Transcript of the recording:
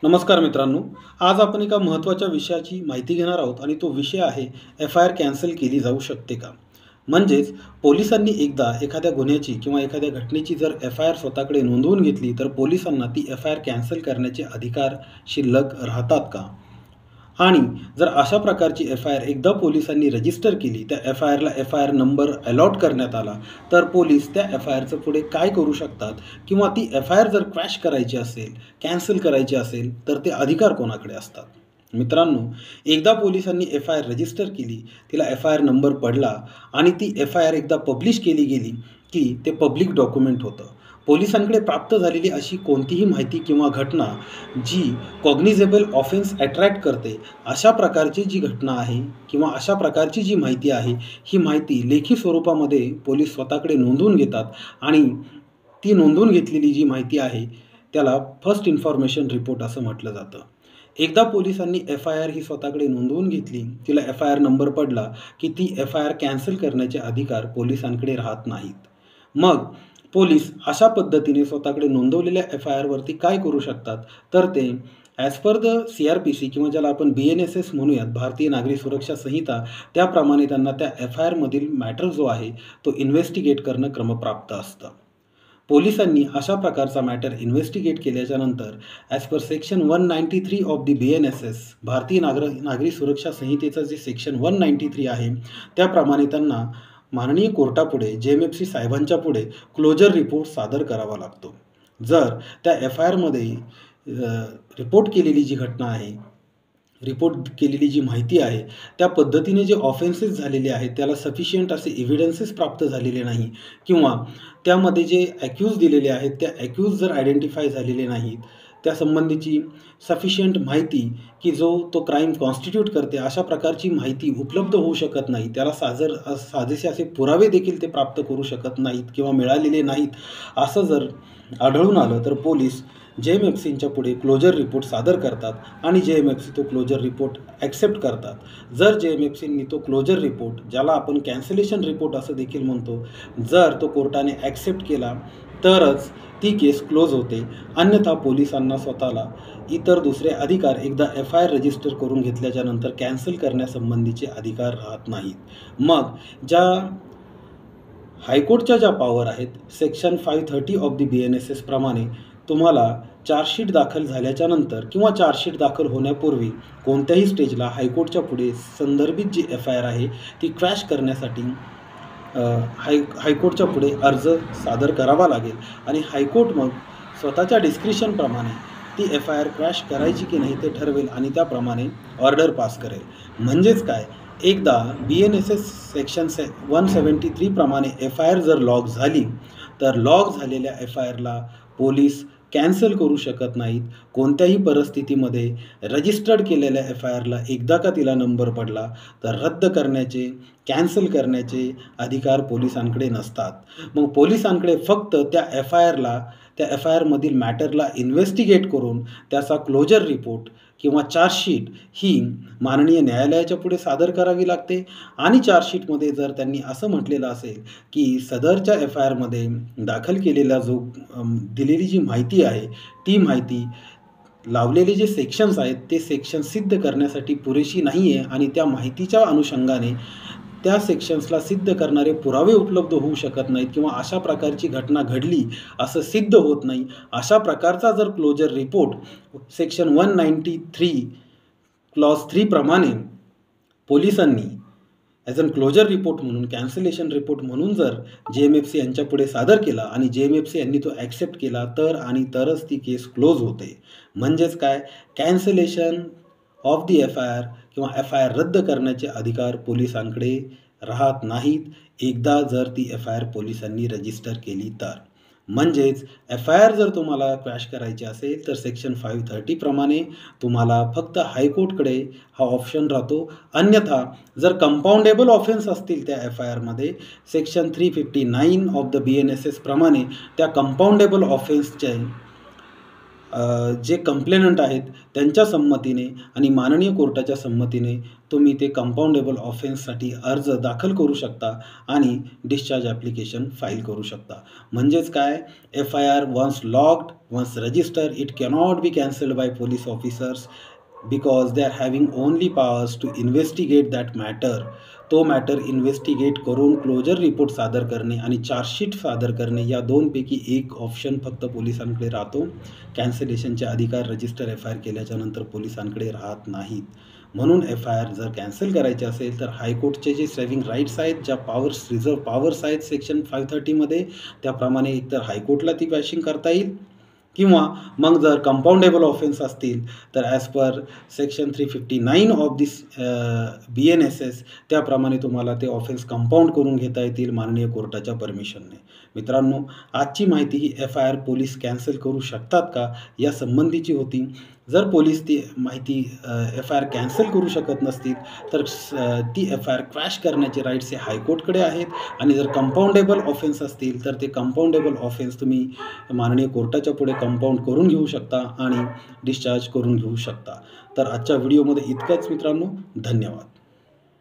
नमस्कार मित्रांनो. आज आपण एका महत्त्वाच्या विषयाची माहिती घेणार आहोत आणि तो विषय आहे एफ-आय-आर कॅन्सल केली जाऊ शकते का? म्हणजेच पोलिसांनी एकदा एखाद्या गुन्ह्याची किंवा एखाद्या घटनेची जर एफ-आय-आर स्वतःकडे नोंदवून घेतली तर पोलिसांना ती एफ-आय-आर कॅन्सल करण्याचे अधिकार शिल्लक राहतात का? आणि जर अशा प्रकारची एफ-आय-आर एकदा पोलिसांनी रजिस्टर केली, त्या एफ-आय-आरला एफ-आय-आर नंबर अलॉट करण्यात आला, तर पोलीस त्या एफ-आय-आरचं पुढे काय करू शकतात? किंवा ती एफ-आय-आर जर क्रॅश करायची असेल, कॅन्सल करायची असेल, तर ते अधिकार कोणाकडे असतात? मित्रांनो, एकदा पोलिसांनी एफ-आय-आर रजिस्टर केली, तिला एफ-आय-आर नंबर पडला आणि ती एफ-आय-आर एकदा पब्लिश केली गेली, की ते पब्लिक डॉक्युमेंट होतं. पोलिसांकडे प्राप्त झालेली अशी कोणतीही माहिती किंवा घटना जी कॉग्निझेबल ऑफेन्स अट्रॅक्ट करते, अशा प्रकारची जी घटना आहे किंवा अशा प्रकारची जी माहिती आहे, ही माहिती लेखी स्वरूपामध्ये पोलीस स्वतःकडे नोंदवून घेतात आणि ती नोंदवून घेतलेली जी माहिती आहे, त्याला फर्स्ट इन्फॉर्मेशन रिपोर्ट असं म्हटलं जातं. एकदा पोलिसांनी एफ-आय-आर ही स्वतःकडे नोंदवून घेतली, तिला एफ-आय-आर नंबर पडला, की ती एफ-आय-आर कॅन्सल करण्याचे अधिकार पोलिसांकडे राहत नाहीत. मग पोलीस अशा पद्धतीने स्वतःकडे नोंदवलेल्या एफ-आय-आरवरती काय करू शकतात? तर ते ॲज पर द सी-आर-पी-सी किंवा ज्याला आपण BNSS म्हणूयात, भारतीय नागरी सुरक्षा संहिता, त्याप्रमाणे त्यांना त्या एफ-आय-आरमधील मॅटर जो आहे, तो इन्व्हेस्टिगेट करणं क्रमप्राप्त असतं. पोलिसांनी अशा प्रकारचा मॅटर इन्व्हेस्टिगेट केल्याच्यानंतर as per section 193 of the BNSS, भारतीय नागरी सुरक्षा संहितेचं जे सेक्शन 193 आहे, त्याप्रमाणे त्यांना माननीय कोर्टापुढे JMFC साहेबांच्या पुढे क्लोजर रिपोर्ट सादर करावा लागतो. जर त्या एफ-आय-आरमध्ये रिपोर्ट केलेली जी घटना आहे, रिपोर्ट केलेली जी माहिती आहे, त्या पद्धतीने जे ऑफेन्सेस झालेले आहेत, त्याला सफिशियंट असे एव्हिडन्सेस प्राप्त झालेले नाही किंवा त्यामध्ये जे ॲक्यूज दिलेले आहेत, त्या ॲक्यूज जर आयडेंटिफाय झालेले नाहीत, त्यासंबंधीची सफिशियंट माहिती की जो तो क्राईम कॉन्स्टिट्यूट करते, अशा प्रकारची माहिती उपलब्ध होऊ शकत नाही, त्याला साजेसे असे पुरावे देखील ते प्राप्त करू शकत नाहीत किंवा मिळालेले नाहीत, असं जर आढळून आलं तर पोलीस JMFCच्या पुढे क्लोजर रिपोर्ट सादर करतात आणि JMFC तो क्लोजर रिपोर्ट ॲक्सेप्ट करतात. जर JMFCनी तो क्लोजर रिपोर्ट, ज्याला आपण कॅन्सलेशन रिपोर्ट असं देखील म्हणतो, जर तो कोर्टाने ॲक्सेप्ट केला तरच ती केस क्लोज होते. अन्यथा पोलिसांना स्वतःला इतर दुसरे अधिकार एकदा एफ-आय-आर रजिस्टर करून घेतल्याच्यानंतर कॅन्सल करण्यासंबंधीचे अधिकार राहत नाहीत. मग ज्या हायकोर्टच्या ज्या पॉवर आहेत, सेक्शन 530 ऑफ द BNSS प्रमाणे तुम्हाला चार्जशीट दाखल झाल्याच्यानंतर किंवा चार्जशीट दाखल होण्यापूर्वी कोणत्याही स्टेजला हायकोर्टच्या पुढे संदर्भित जी एफ-आय-आर आहे, ती क्रॅश करण्यासाठी हायकोर्टच्या पुढे अर्ज सादर करावा लागेल आणि हायकोर्ट मग स्वतःच्या डिस्क्रिशनप्रमाणे ती एफ-आय-आर क्रॅश करायची की नाही ते ठरवेल आणि त्याप्रमाणे ऑर्डर पास करेल. म्हणजेच काय, एकदा BNSS सेक्शन 173 प्रमाणे एफ-आय-आर जर लॉग झाली, तर लॉग झालेल्या एफ-आय-आरला पोलीस कॅन्सल करू शकत नाहीत. कोणत्याही परिस्थितीमध्ये रजिस्टर्ड केलेल्या एफ-आय-आरला एकदा का तिला नंबर पडला, तर रद्द करण्याचे, कॅन्सल करण्याचे अधिकार पोलिसांकडे नसतात. मग पोलिसांकडे फक्त त्या एफ-आय-आरमधील मॅटरला इन्व्हेस्टिगेट करून त्याचा क्लोजर रिपोर्ट किंवा चार्जशीट ही माननीय न्यायालयाच्या पुढे सादर करावी लागते आणि चार्जशीटमध्ये जर त्यांनी असं म्हटलेलं असेल की सदरच्या एफ-आय-आरमध्ये दाखल केलेला जो दिलेली जी माहिती आहे, ती माहिती लावलेले जे सेक्शन्स आहेत, ते सेक्शन सिद्ध करण्यासाठी पुरेशी नाही आहे आणि त्या माहितीच्या अनुषंगाने त्या सेक्शन्सला सिद्ध करणारे पुरावे उपलब्ध होऊ शकत नाहीत किंवा अशा प्रकारची घटना घडली असं सिद्ध होत नाही. अशा प्रकारचा जर क्लोजर रिपोर्ट सेक्शन 193 क्लॉज 3 प्रमाणे पोलिसांनी ॲज अन क्लोजर रिपोर्ट म्हणून, कॅन्सलेशन रिपोर्ट म्हणून जर JMFC यांच्या पुढे सादर केला आणि JMFC यांनी तो ॲक्सेप्ट केला, तर आणि तरच ती केस क्लोज होते. म्हणजेच काय, कॅन्सलेशन ऑफ दी एफ-आय-आर किंवा एफ-आय-आर रद्द करण्याचे अधिकार पोलिसांकडे राहत नाहीत, एकदा जर ती एफ-आय-आर पोलिसांनी रजिस्टर केली तर. म्हणजेच एफ-आय-आर जर तुम्हाला क्रॅश करायची असेल तर सेक्शन 530 प्रमाणे तुम्हाला फक्त हायकोर्टकडे हा ऑप्शन राहतो. अन्यथा जर कंपाऊंडेबल ऑफेन्स असतील त्या एफ-आय-आरमध्ये, सेक्शन 359 ऑफ द BNSS प्रमाणे त्या कंपाऊंडेबल ऑफेन्सचे जे कंप्लेनंट आहेत त्यांच्या संमतीने आणि माननीय कोर्टाच्या संमतीने तुम्ही ते कंपाउंडेबल ऑफेन्ससाठी अर्ज दाखल करू शकता आणि डिस्चार्ज ॲप्लिकेशन फाईल करू शकता. म्हणजेच काय, FIR once logged, once register, it cannot be cancelled by police officers because they are having only powers to investigate that matter. तो मॅटर इन्व्हेस्टिगेट करून क्लोजर रिपोर्ट सादर करणे आणि चार्जशीट सादर करणे या दोनपैकी एक ऑप्शन फक्त पोलिसांकडे राहतो. कॅन्सलेशनचे अधिकार रजिस्टर एफ-आय-आर केल्याच्यानंतर पोलिसांकडे राहत नाहीत. म्हणून एफ-आय-आर जर कॅन्सल करायचे असेल तर हायकोर्टचे जे सेव्हिंग राईट्स आहेत, ज्या पॉवर्स रिझर्व्ह पॉवर्स आहेत सेक्शन 530 त्याप्रमाणे एकतर हायकोर्टला ती पॅशिंग करता येईल किंवा मग जर कंपाउंडेबल ऑफेन्स असतील तर as per section 359 of this BNSS त्याप्रमाणे तुम्हाला ते ऑफेन्स कंपाऊंड करून घेता येतील माननीय कोर्टाच्या परमिशनने. मित्रांनो, आजची माहिती ही एफ-आय-आर पोलीस कॅन्सल करू शकतात का या संबंधीची होती. जर पोलीस ती माहिती एफ-आय-आर कॅन्सल करू शकत नसतील तर ती एफ-आय-आर क्रॅश करण्याचे राईट्स हे हायकोर्टकडे आहेत आणि जर कंपाउंडेबल ऑफेन्स असतील तर ते कंपाउंडेबल ऑफेन्स तुम्ही माननीय कोर्टाच्या पुढे कंपाऊंड करून घेऊ शकता आणि डिस्चार्ज करून घेऊ शकता. तर आजच्या व्हिडिओमध्ये इतकंच मित्रांनो. धन्यवाद.